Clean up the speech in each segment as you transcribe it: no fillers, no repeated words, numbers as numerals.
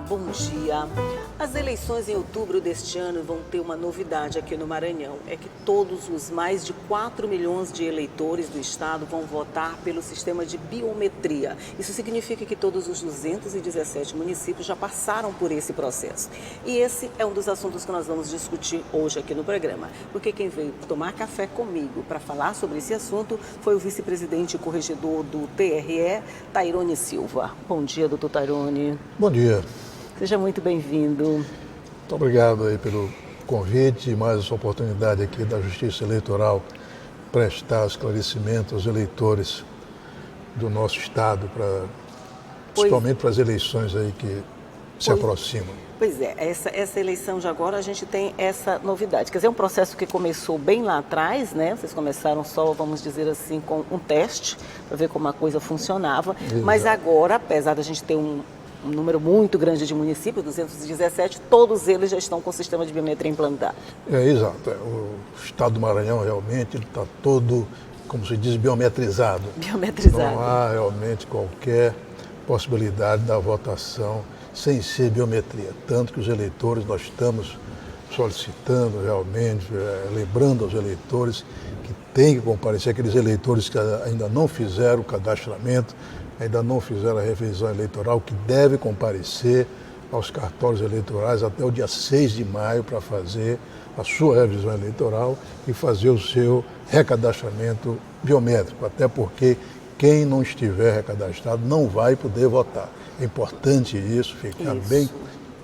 bom dia. As eleições em outubro deste ano vão ter uma novidade aqui no Maranhão. É que todos os mais de 4 milhões de eleitores do estado vão votar pelo sistema de biometria. Isso significa que todos os 217 municípios já passaram por esse processo. E esse é um dos assuntos que nós vamos discutir hoje aqui no programa. Porque quem veio tomar café comigo para falar sobre esse assunto foi o vice-presidente e corregedor do TRE, Tairone Silva. Bom dia, doutor Tairone. Bom dia. Seja muito bem-vindo. Muito obrigado aí pelo convite e mais essa oportunidade aqui da Justiça Eleitoral prestar esclarecimento aos eleitores do nosso estado, principalmente para as eleições aí que se aproximam. Pois é, essa eleição de agora a gente tem essa novidade. Quer dizer, é um processo que começou bem lá atrás, né? Vocês começaram só, vamos dizer assim, com um teste para ver como a coisa funcionava. Exato. Mas agora, apesar da gente ter um número muito grande de municípios, 217, todos eles já estão com o sistema de biometria implantado. Exato. O estado do Maranhão realmente está todo, como se diz, biometrizado. Biometrizado. Não há realmente qualquer possibilidade da votação sem ser biometria. Tanto que os eleitores, nós estamos solicitando realmente, lembrando aos eleitores que tem que comparecer, aqueles eleitores que ainda não fizeram o cadastramento, ainda não fizeram a revisão eleitoral, que deve comparecer aos cartórios eleitorais até o dia 6 de maio para fazer a sua revisão eleitoral e fazer o seu recadastramento biométrico, até porque quem não estiver recadastrado não vai poder votar. É importante isso, ficar bem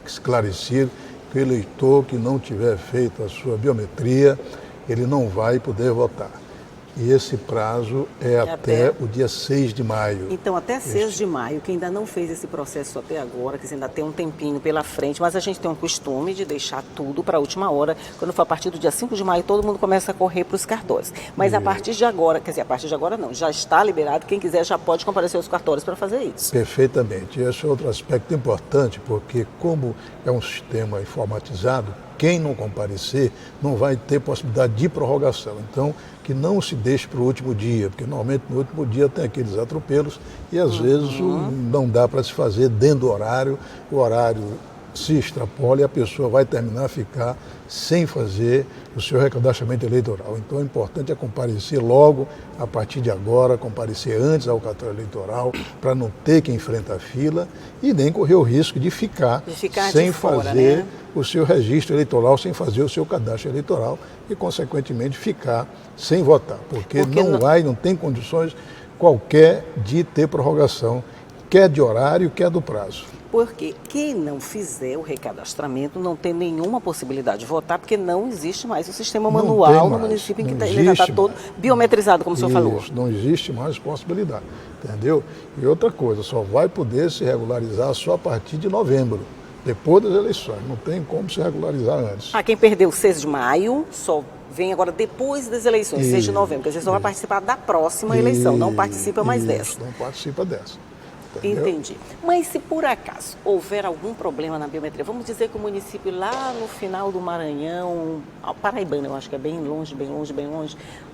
esclarecido, que o eleitor que não tiver feito a sua biometria, ele não vai poder votar. E esse prazo é até o dia 6 de maio. Então, até 6 de maio, quem ainda não fez esse processo até agora, que ainda tem um tempinho pela frente, mas a gente tem um costume de deixar tudo para a última hora. Quando for a partir do dia 5 de maio, todo mundo começa a correr para os cartórios. Mas a partir de agora, quer dizer, a partir de agora não, já está liberado, quem quiser já pode comparecer aos cartórios para fazer isso. Perfeitamente. Esse é outro aspecto importante, porque como é um sistema informatizado, quem não comparecer não vai ter possibilidade de prorrogação. Então, que não se deixe para o último dia, porque normalmente no último dia tem aqueles atropelos e às vezes não dá para se fazer dentro do horário, o horário se extrapola e a pessoa vai terminar a ficar sem fazer o seu recadastramento eleitoral. Então, o importante é comparecer logo, a partir de agora, comparecer antes ao cartório eleitoral, para não ter que enfrentar a fila e nem correr o risco de ficar sem fazer o seu registro eleitoral, sem fazer o seu cadastro eleitoral e, consequentemente, ficar sem votar, porque não tem condições qualquer de ter prorrogação, quer de horário, quer do prazo. Porque quem não fizer o recadastramento não tem nenhuma possibilidade de votar, porque não existe mais o sistema manual no município em que ele já está todo biometrizado, como o senhor falou. Não existe mais possibilidade, entendeu? E outra coisa, só vai poder se regularizar só a partir de novembro, depois das eleições, não tem como se regularizar antes. Quem perdeu 6 de maio só vem agora depois das eleições, 6 de novembro, quer dizer, só vai participar da próxima eleição, não participa mais dessa. Não participa dessa. Entendeu? Entendi. Mas se por acaso houver algum problema na biometria, vamos dizer que o município lá no final do Maranhão, Paraibano, eu acho que é bem longe,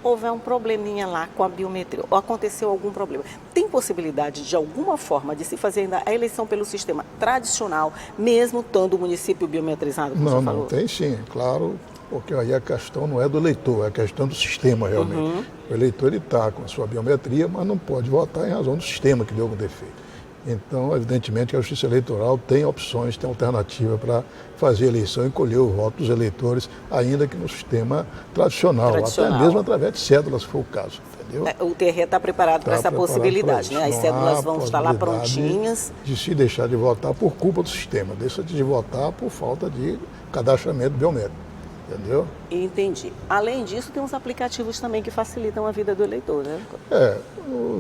houver um probleminha lá com a biometria, ou aconteceu algum problema, tem possibilidade de alguma forma de se fazer ainda a eleição pelo sistema tradicional, mesmo estando o município biometrizado, como o senhor falou? Não, tem sim, claro. Porque aí a questão não é do eleitor, é a questão do sistema realmente. O eleitor ele está com a sua biometria, mas não pode votar em razão do sistema que deu algum defeito. Então, evidentemente, a Justiça Eleitoral tem opções, tem alternativa para fazer a eleição e colher o voto dos eleitores, ainda que no sistema tradicional. Até mesmo através de cédulas, se for o caso. Entendeu? O TRE está preparado para essa possibilidade, né? As cédulas vão estar lá prontinhas. De se deixar de votar por culpa do sistema, deixa de votar por falta de cadastramento biométrico. Entendeu? Entendi. Além disso, tem uns aplicativos também que facilitam a vida do eleitor, né?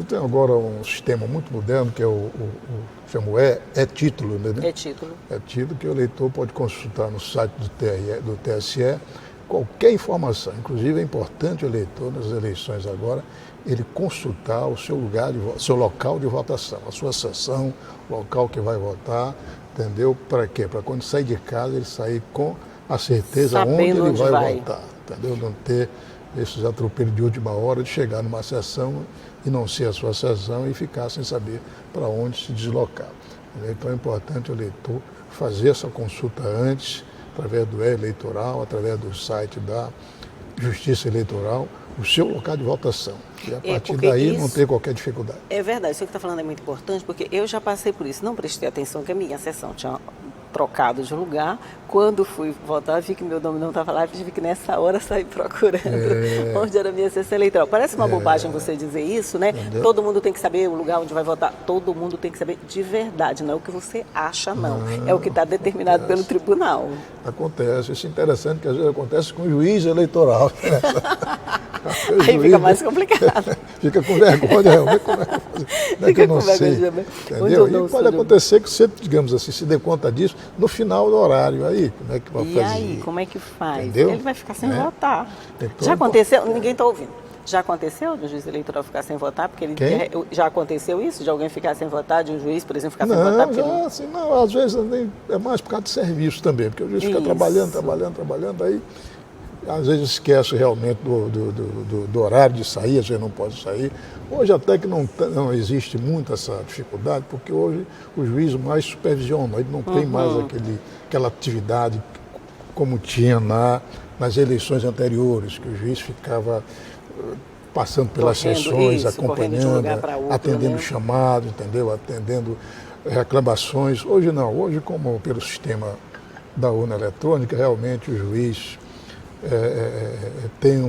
Tem agora um sistema muito moderno que é chamo e-título, né? E-título. E-título que o eleitor pode consultar no site do TSE qualquer informação. Inclusive é importante o eleitor nas eleições agora ele consultar o seu seu local de votação, a sua sessão, o local que vai votar, entendeu? Para quê? Para quando sair de casa ele sair com a certeza sabendo onde ele vai votar, entendeu? Não ter esses atropelos de última hora de chegar numa sessão e não ser a sua sessão e ficar sem saber para onde se deslocar. Então é importante o eleitor fazer essa consulta antes, através do e-eleitoral, através do site da Justiça Eleitoral, o seu local de votação. E a partir daí não ter qualquer dificuldade. É verdade, isso que está falando é muito importante, porque eu já passei por isso, não prestei atenção que a minha sessão tinha trocado de lugar. Quando fui votar, vi que meu nome não estava lá, tive que nessa hora sair procurando onde era a minha sessão eleitoral. Parece uma bobagem você dizer isso, né? Entendeu? Todo mundo tem que saber o lugar onde vai votar. Todo mundo tem que saber de verdade, não é o que você acha, não. É o que está determinado pelo tribunal. Acontece, isso é interessante, que às vezes acontece com o juiz eleitoral. Aí fica mais complicado. Fica com vergonha, realmente, como é que eu faço? Fica eu não com sei, vergonha, entendeu? E pode acontecer que você, digamos assim, se dê conta disso no final do horário. Aí, como é que vai fazer? E aí, como é que faz? Entendeu? Ele vai ficar sem votar. Então, já aconteceu? Ninguém está ouvindo. Já aconteceu do juiz eleitoral ficar sem votar? Porque ele já aconteceu isso? De alguém ficar sem votar, de um juiz, por exemplo, ficar sem votar? Porque não, assim, não, às vezes é mais por causa de serviço também, porque o juiz fica trabalhando, aí às vezes esquece realmente do horário de sair, às vezes não pode sair. Hoje até que não existe muito essa dificuldade, porque hoje o juiz mais supervisiona, ele não tem mais aquela atividade como tinha nas eleições anteriores, que o juiz ficava passando pelas sessões, acompanhando, atendendo chamado, entendeu? Atendendo reclamações. Hoje não, hoje como pelo sistema da urna eletrônica, realmente o juiz tem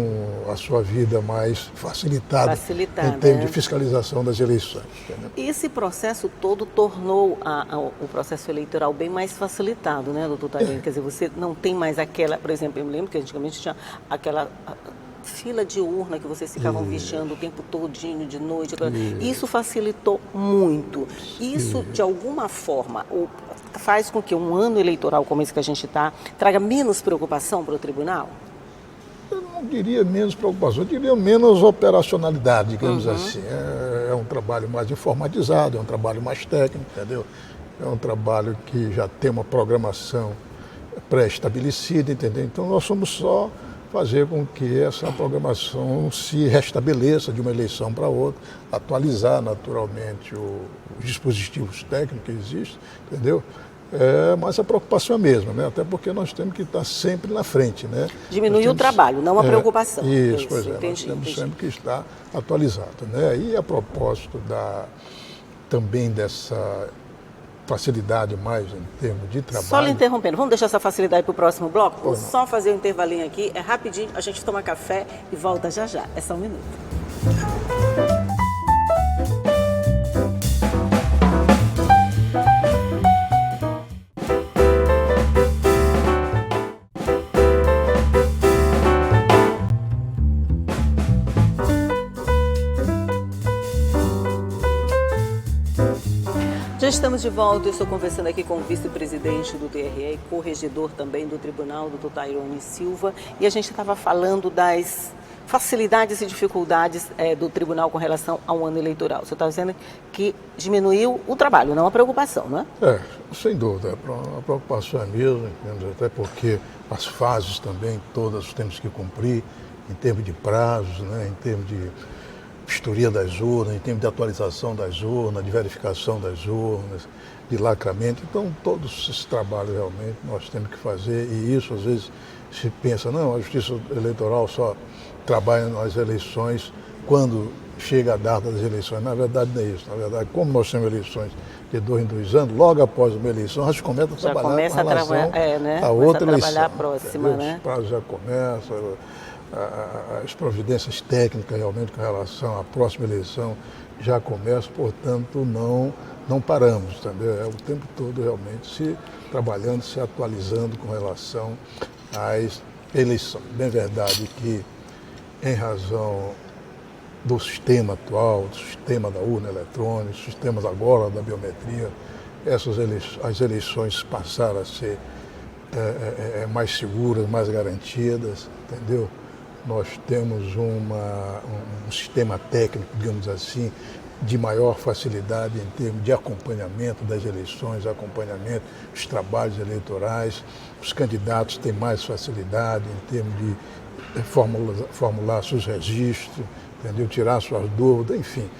a sua vida mais facilitada em termos de fiscalização das eleições. Entendeu? Esse processo todo tornou o processo eleitoral bem mais facilitado, né, doutor Taliani? Quer dizer, você não tem mais aquela, por exemplo, eu me lembro que antigamente tinha aquela fila de urna que vocês ficavam vigiando o tempo todinho, de noite. Isso facilitou muito. Isso, de alguma forma, faz com que um ano eleitoral como esse que a gente está, traga menos preocupação para o tribunal? Eu não diria menos preocupação, eu diria menos operacionalidade, digamos assim. É um trabalho mais informatizado, é um trabalho mais técnico, entendeu? É um trabalho que já tem uma programação pré-estabelecida, entendeu? Então nós somos só fazer com que essa programação se restabeleça de uma eleição para outra, atualizar naturalmente os dispositivos técnicos que existem, entendeu? Mas a preocupação é a mesma, né? Até porque nós temos que estar sempre na frente, né? Diminuir o trabalho, não a preocupação. Isso, pois é, nós temos sempre que estar atualizado, né? E a propósito também dessa facilidade mais em termos de trabalho. Só lhe interrompendo, vamos deixar essa facilidade para o próximo bloco? Vou só fazer um intervalinho aqui, é rapidinho, a gente toma café e volta já já, é só um minuto. Já estamos de volta, eu estou conversando aqui com o vice-presidente do TRE, corregedor também do tribunal, doutor Tairone Silva, e a gente estava falando das facilidades e dificuldades do tribunal com relação ao ano eleitoral. Você está dizendo que diminuiu o trabalho, não a preocupação, não é? Sem dúvida, a preocupação é mesmo, até porque as fases também todas temos que cumprir em termos de prazos, né, em termos de vistoria das urnas, em termos de atualização das urnas, de verificação das urnas, de lacramento. Então, todos esses trabalhos realmente nós temos que fazer, e isso às vezes se pensa, não, a Justiça Eleitoral só trabalha nas eleições quando chega a data das eleições. Na verdade não é isso. Na verdade, como nós temos eleições de 2 em 2 anos, logo após uma eleição, a gente começa a trabalhar com relação a outra eleição. Trabalhar a próxima, né? Os prazos já começam, as providências técnicas realmente com relação à próxima eleição já começam, portanto não paramos, entendeu? É o tempo todo realmente trabalhando, se atualizando com relação às eleições. Bem verdade que em razão do sistema atual, do sistema da urna eletrônica, sistemas agora da biometria, as eleições passaram a ser mais seguras, mais garantidas, entendeu? Nós temos um sistema técnico, digamos assim, de maior facilidade em termos de acompanhamento das eleições, acompanhamento dos trabalhos eleitorais. Os candidatos têm mais facilidade em termos de formular seus registros, entendeu? Tirar suas dúvidas, enfim.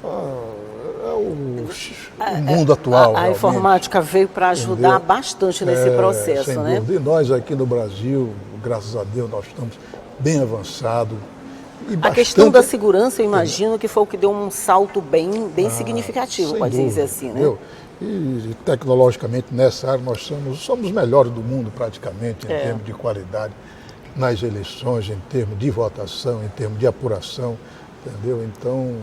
É o mundo atual. A informática veio para ajudar bastante nesse processo, sem né? dúvida. E nós aqui no Brasil, graças a Deus, nós estamos bem avançados. A questão da segurança, eu imagino que foi o que deu um salto bem significativo, pode dizer assim, né? Entendeu? E tecnologicamente nessa área nós somos melhores do mundo praticamente em termos de qualidade nas eleições, em termos de votação, em termos de apuração, entendeu? Então,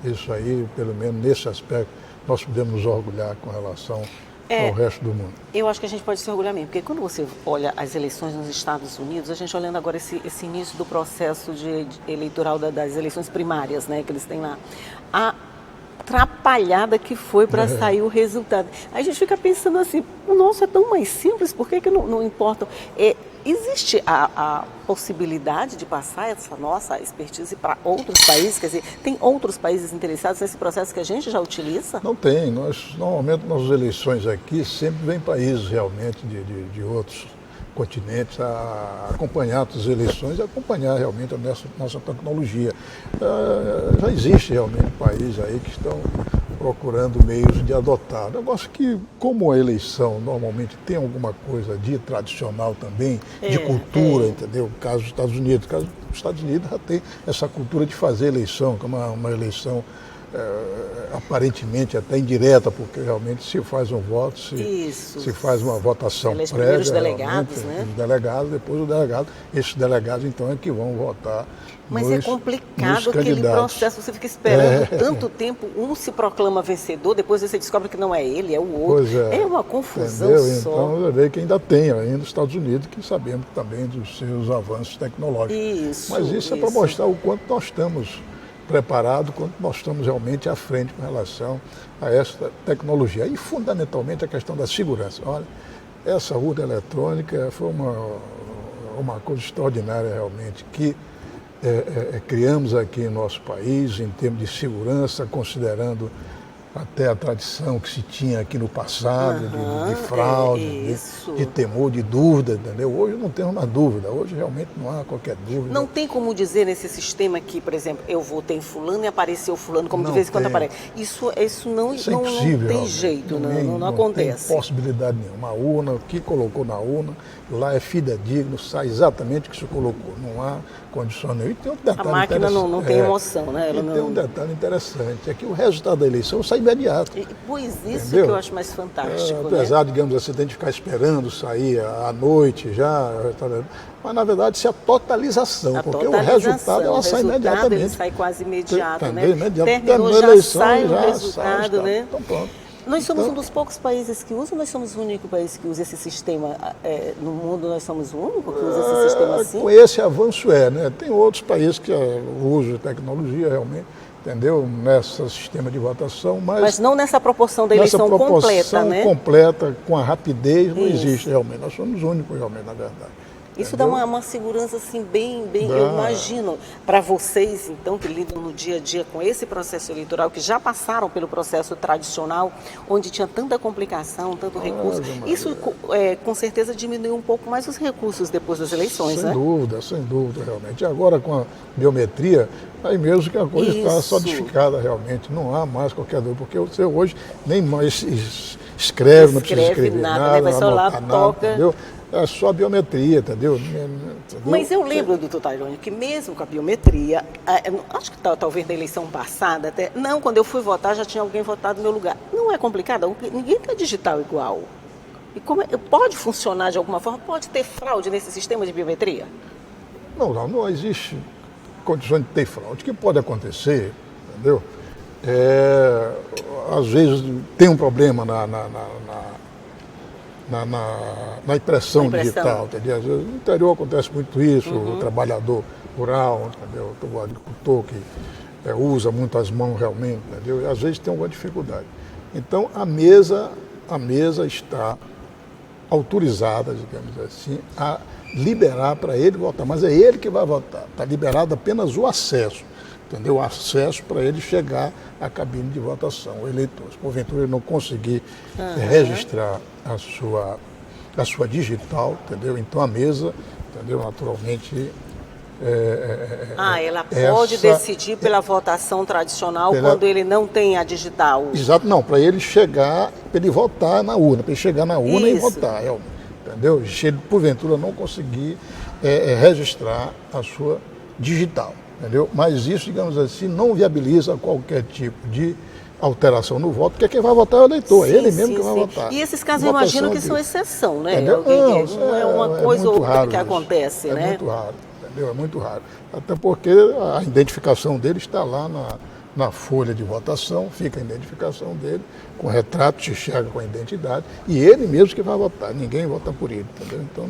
isso aí, pelo menos nesse aspecto, nós podemos nos orgulhar com relação ao resto do mundo. Eu acho que a gente pode se orgulhar mesmo, porque quando você olha as eleições nos Estados Unidos, a gente olhando agora esse início do processo eleitoral das eleições primárias, né, que eles têm lá, a atrapalhada que foi para sair o resultado. Aí a gente fica pensando assim, o nosso é tão mais simples, por que não importa? Existe a possibilidade de passar essa nossa expertise para outros países? Quer dizer, tem outros países interessados nesse processo que a gente já utiliza? Não tem. Normalmente, nas eleições aqui, sempre vem países realmente de outros continentes a acompanhar as eleições e acompanhar realmente a nossa tecnologia. Já existe realmente países aí que estão procurando meios de adotar. Negócio que, como a eleição normalmente tem alguma coisa de tradicional também, de cultura, entendeu? Caso dos Estados Unidos. Caso dos Estados Unidos já tem essa cultura de fazer eleição, que é uma eleição aparentemente até indireta, porque realmente se faz um voto, se faz uma votação prévia, os delegados, né? Os delegados, depois o delegado, esses delegados então é que vão votar. Mas é complicado aquele processo, você fica esperando tanto tempo, um se proclama vencedor, depois você descobre que não é ele, é o outro. É uma confusão só. Então, você vê que ainda tem os Estados Unidos, que sabemos também dos seus avanços tecnológicos. Mas isso é para mostrar o quanto nós estamos preparado, quanto nós estamos realmente à frente com relação a essa tecnologia. E, fundamentalmente, a questão da segurança. Olha, essa urna eletrônica foi uma coisa extraordinária, realmente, que criamos aqui em nosso país, em termos de segurança, considerando até a tradição que se tinha aqui no passado, de fraude, de temor, de dúvida, entendeu? Hoje não temos mais dúvida, hoje realmente não há qualquer dúvida. Não tem como dizer nesse sistema que, por exemplo, eu votei em fulano e apareceu fulano, como de vez em quando aparece. Isso não tem jeito, não acontece. Não tem possibilidade nenhuma. A urna, o que colocou na urna, lá é fidedigno, sai exatamente o que se colocou. Não há condição nenhuma. E tem um detalhe a máquina não tem emoção, né? Tem um detalhe interessante, é que o resultado da eleição sai imediato. Pois isso que eu acho mais fantástico. Apesar, digamos assim, de a gente ficar esperando sair à noite já, mas na verdade isso é a totalização, porque o resultado sai imediatamente. Ele sai quase imediato, né? Terminou já eleição, sai o resultado, né? Então pronto. Nós somos um dos poucos países que usa, ou nós somos o único país que usa esse sistema? No mundo nós somos o único que usa esse sistema assim? Com esse avanço né? Tem outros países que usam tecnologia realmente, entendeu? Nesse sistema de votação, mas não nessa proporção da eleição completa, né? Completa, com a rapidez, não existe realmente. Nós somos os únicos realmente, na verdade. Isso dá uma segurança assim bem eu imagino, para vocês então que lidam no dia a dia com esse processo eleitoral, que já passaram pelo processo tradicional, onde tinha tanta complicação, tanto recurso, isso com certeza diminuiu um pouco mais os recursos depois das eleições, né? Sem dúvida, realmente. E agora com a biometria, aí mesmo que a coisa está solidificada realmente, não há mais qualquer dúvida, porque você hoje nem mais escreve, não precisa escrever nada, né? Vai só lá, toca. Entendeu? É só a biometria, entendeu? Mas eu lembro, doutor Tairone, que mesmo com a biometria, acho que talvez na eleição passada até, quando eu fui votar já tinha alguém votado no meu lugar. Não é complicado? Ninguém tem digital igual. E pode funcionar de alguma forma? Pode ter fraude nesse sistema de biometria? Não existe condições de ter fraude. O que pode acontecer, entendeu? Às vezes tem um problema na impressão digital, entendeu? No interior acontece muito isso, o trabalhar rural, entendeu? O agricultor que usa muito as mãos realmente, entendeu? E às vezes tem alguma dificuldade. Então a mesa está autorizada, digamos assim, a liberar para ele votar, mas é ele que vai votar. Está liberado apenas o acesso, entendeu? O acesso para ele chegar à cabine de votação, o eleitor. Se porventura ele não conseguir registrar a sua digital, entendeu? Então a mesa, entendeu? Naturalmente Ela pode decidir pela votação tradicional quando ele não tem a digital. Exato, não, para ele chegar, para ele votar na urna, para ele chegar na urna e votar, entendeu? Se ele, porventura, não conseguir registrar a sua digital, entendeu? Mas isso, digamos assim, não viabiliza qualquer tipo de alteração no voto, porque quem vai votar é o eleitor, é ele mesmo que vai votar. E esses casos eu imagino que são exceção, né? Não é uma coisa ou outra que acontece, né? É muito raro, entendeu? É muito raro. Até porque a identificação dele está lá na folha de votação, fica a identificação dele, com retrato, se enxerga com a identidade, e ele mesmo que vai votar, ninguém vota por ele, entendeu? Então,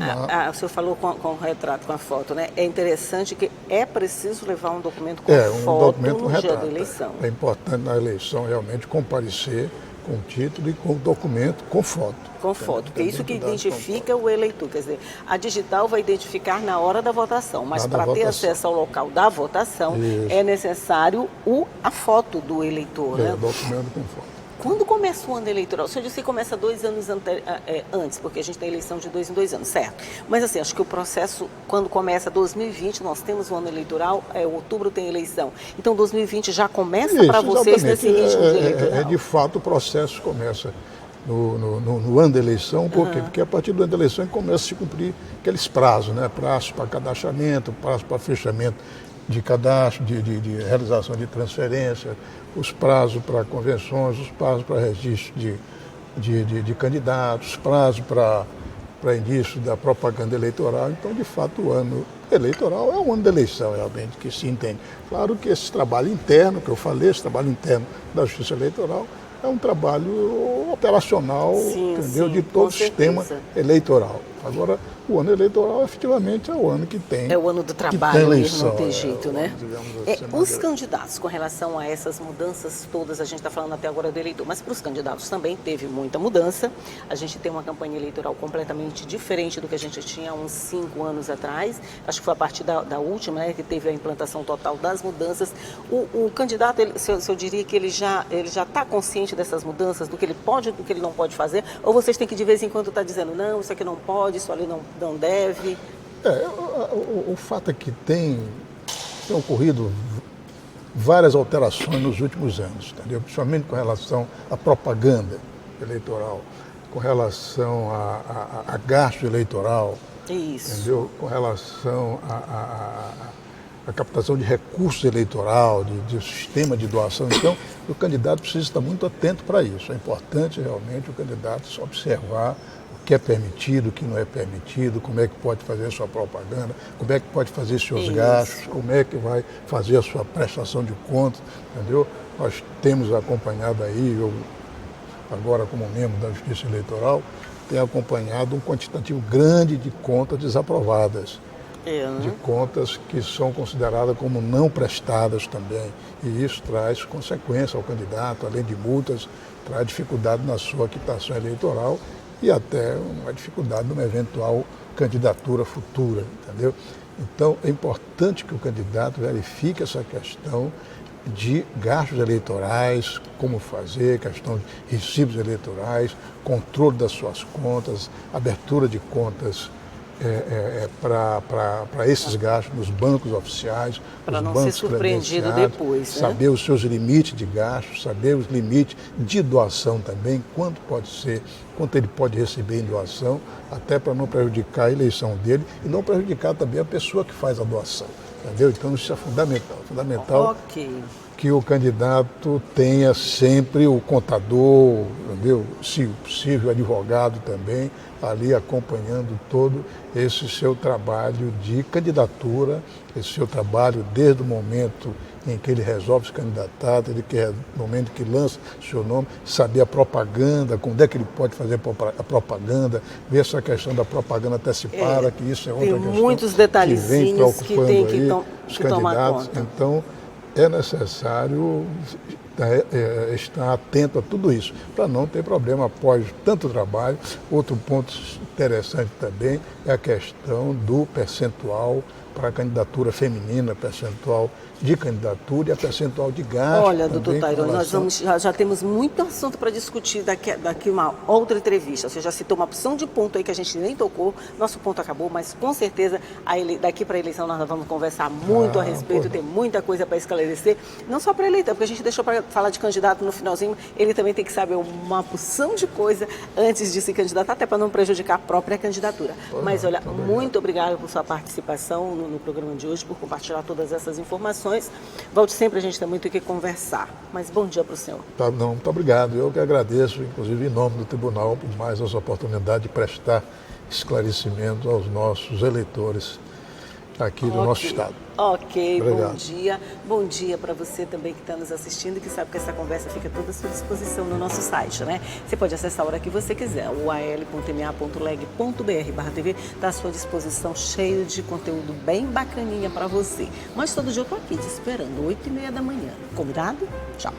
o senhor falou com o retrato, com a foto, né? É interessante que é preciso levar um documento com foto no dia da eleição. É importante na eleição realmente comparecer com o título e com o documento com foto. Com foto, porque é isso que identifica o eleitor. Quer dizer, a digital vai identificar na hora da votação, mas para ter acesso ao local da votação é necessário a foto do eleitor. Né? O documento com foto. Quando começa o ano eleitoral? O senhor disse que começa 2 anos antes, porque a gente tem eleição de 2 em 2 anos, certo? Mas assim, acho que o processo, quando começa 2020, nós temos o ano eleitoral, outubro tem eleição. Então 2020 já começa para vocês nesse ritmo de eleitoral? De fato, o processo começa no ano da eleição, por quê? Porque a partir do ano da eleição começa a se cumprir aqueles prazos, né? Prazo para cadastramento, prazo para fechamento de cadastro, de realização de transferência, os prazos para convenções, os prazos para registro de candidatos, os prazos para início da propaganda eleitoral. Então, de fato, o ano eleitoral é o ano da eleição, realmente, que se entende. Claro que esse trabalho interno, que eu falei, esse trabalho interno da Justiça Eleitoral, é um trabalho operacional, entendeu? De todo o sistema eleitoral. Agora, o ano eleitoral, efetivamente, é o ano que tem. É o ano do trabalho, eleição, não tem jeito, né? Assim, os candidatos, com relação a essas mudanças todas, a gente está falando até agora do eleitor, mas para os candidatos também teve muita mudança. A gente tem uma campanha eleitoral completamente diferente do que a gente tinha há uns 5 anos atrás. Acho que foi a partir da última, né, que teve a implantação total das mudanças. O candidato, eu diria que ele já está consciente dessas mudanças, do que ele pode e do que ele não pode fazer? Ou vocês têm que, de vez em quando, estar dizendo, não, isso aqui não pode, isso ali não deve? O fato é que tem ocorrido várias alterações nos últimos anos, entendeu? Principalmente com relação à propaganda eleitoral, com relação a gasto eleitoral, entendeu? Com relação a captação de recursos eleitoral, de sistema de doação. Então, o candidato precisa estar muito atento para isso. É importante realmente o candidato observar o que é permitido, o que não é permitido, como é que pode fazer a sua propaganda, como é que pode fazer seus gastos, como é que vai fazer a sua prestação de contas, entendeu? Nós temos acompanhado aí, eu agora como membro da Justiça Eleitoral, tenho acompanhado um quantitativo grande de contas desaprovadas. De contas que são consideradas como não prestadas também. E isso traz consequência ao candidato, além de multas, traz dificuldade na sua quitação eleitoral e até uma dificuldade numa eventual candidatura futura, entendeu? Então, é importante que o candidato verifique essa questão de gastos eleitorais, como fazer, questão de recibos eleitorais, controle das suas contas, abertura de contas para esses gastos nos bancos oficiais, para não ser surpreendido depois, saber os seus limites de gastos, saber os limites de doação também, quanto ele pode receber em doação, até para não prejudicar a eleição dele e não prejudicar também a pessoa que faz a doação, entendeu? Então isso é fundamental que o candidato tenha sempre o contador, entendeu? Se possível, o advogado também, ali acompanhando todo esse seu trabalho de candidatura, esse seu trabalho desde o momento em que ele resolve se candidatar, no momento que lança seu nome, saber a propaganda, quando é que ele pode fazer a propaganda, ver essa questão da propaganda antecipada, que isso é outra questão muitos detalhezinhos que vem preocupando que os candidatos. Então, é necessário estar atento a tudo isso, para não ter problema após tanto trabalho. Outro ponto interessante também é a questão do percentual para a candidatura feminina, percentual de candidatura e a percentual de gasto. Olha, doutor Tairon, nós já temos muito assunto para discutir daqui uma outra entrevista. Você já citou uma opção de ponto aí que a gente nem tocou, nosso ponto acabou, mas com certeza daqui para a eleição nós vamos conversar muito a respeito, tem muita coisa para esclarecer, não só para eleitor, porque a gente deixou para falar de candidato no finalzinho, ele também tem que saber uma porção de coisa antes de se candidatar, até para não prejudicar a própria candidatura. Mas olha, muito obrigado por sua participação no programa de hoje, por compartilhar todas essas informações. Volte sempre, a gente tem muito o que conversar. Mas bom dia para o senhor. Tá, não, muito obrigado. Eu que agradeço, inclusive em nome do Tribunal, por mais essa oportunidade de prestar esclarecimento aos nossos eleitores aqui do nosso estado. Ok, obrigado. Bom dia. Bom dia para você também que está nos assistindo e que sabe que essa conversa fica toda à sua disposição no nosso site, né? Você pode acessar a hora que você quiser. O al.ma.leg.br/tv está à sua disposição, cheio de conteúdo bem bacaninha para você. Mas todo dia eu estou aqui te esperando, 8h30 da manhã. Combinado? Tchau.